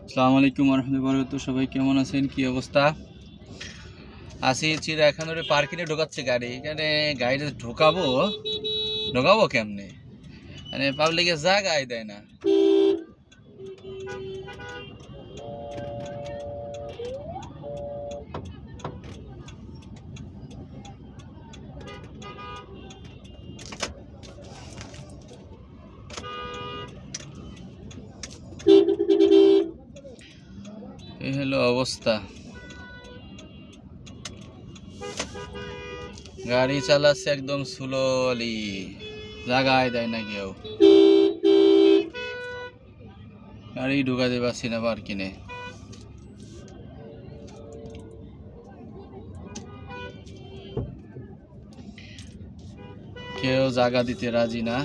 আসসালামু আলাইকুম রহমতুল্লাহ, সবাই কেমন আছেন? কি অবস্থা? আসি চিড়িয়াখানার পার্কিংয়ে ঢোকাচ্ছে গাড়ি। এখানে গাড়িটা ঢোকাবো কেমনে? মানে পাবলিকে জায়গায় দেয় না। এই হলো অবস্থা। গাড়ি চালাচ্ছে একদম স্লোলি, জায়গায় দেয় না কেউ। গাড়ি ঢুকাতে পারছি না পার্কিংয়ে। কেউ জায়গা দিতে রাজি না,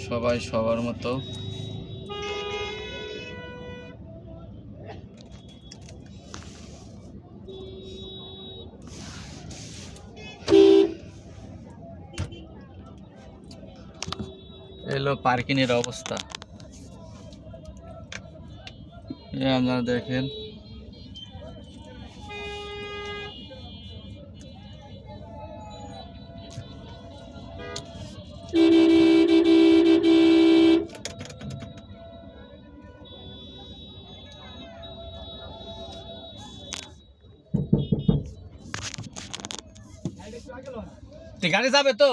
সবাই সবার মতো। এলো পার্কিংয়ের অবস্থা। আপনারা দেখেন, গাড়ি যাবে তো।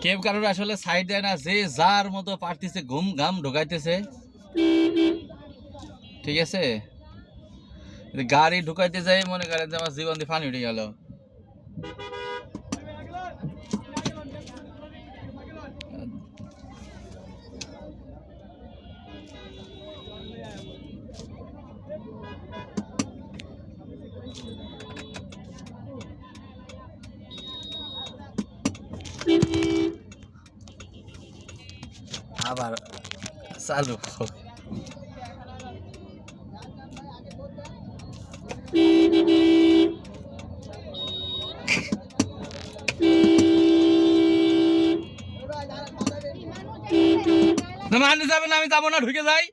কেউ কারোর আসলে সাইড দেয় না, যে যার মতো পারতেছে ঘুম ঘাম ঢুকাইতেছে। ঠিক আছে, গাড়ি ঢুকাইতে যাই মনে করেন যে আমার জীবন দিয়ে পানি উঠে গেল। আবার চালু মানে যাবে না, আমি যাবো না, ঢুকে যাই।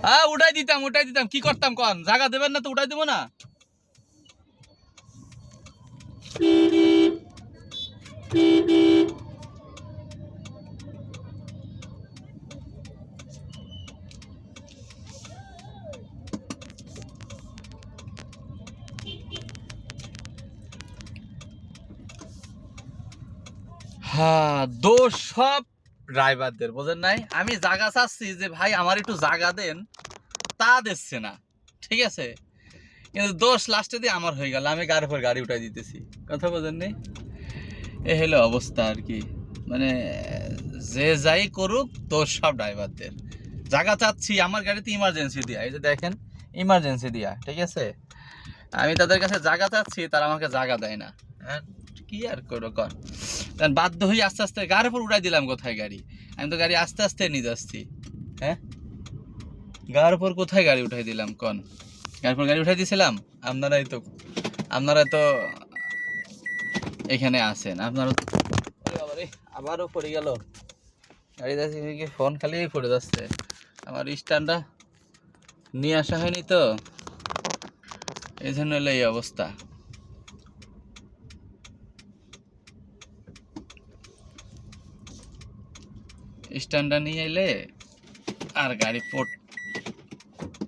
হ্যাঁ, উঠাই দিতাম, কি করতাম কন? জায়গা দেবেন না তো উঠাই দেবো না। হ্যাঁ, দোষ সব ড্রাইভারদের, বোঝেন নাই? আমি জায়গা চাচ্ছি যে ভাই আমার একটু জায়গা দেন, তা দিচ্ছে না। ঠিক আছে, কিন্তু দোষ লাস্টে দিয়ে আমার হয়ে গেল, আমি গাড়ির পর গাড়ি উঠাই দিতেছি। কথা বোঝেন নি? এ হলো অবস্থা আর কি। মানে যে যাই করুক, দোষ সব ড্রাইভারদের। জায়গা চাচ্ছি, আমার গাড়িতে ইমার্জেন্সি দিয়া, এই যে দেখেন, ইমার্জেন্সি দিয়া। ঠিক আছে, আমি তাদের কাছে জায়গা চাচ্ছি, তারা আমাকে জায়গা দেয় না। কি আর করো কর, বাধ্য হয়ে আস্তে আস্তে গাড়ির উপর উঠাই দিলাম। কোথায় গাড়ি? আমি তো গাড়ি আস্তে আস্তে নিয়ে যাচ্ছি। হ্যাঁ, গাড়ির উপর কোথায় গাড়ি উঠাই দিলাম কন? গাড়ির উপর গাড়ি উঠাই দিয়েছিলাম? আপনারা তো এখানে আছেন। আপনারা আবারও পড়ে গেল গাড়ি, যাচ্ছে ফোন খালি পড়ে যাচ্ছে। আমার স্ট্যান্ডটা নিয়ে আসা হয়নি তো, এই জন্য হলো এই অবস্থা। স্ট্যান্ডটা নিয়ে এলে আর গাড়ি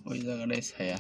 ওই জায়গাটাই ছায়া।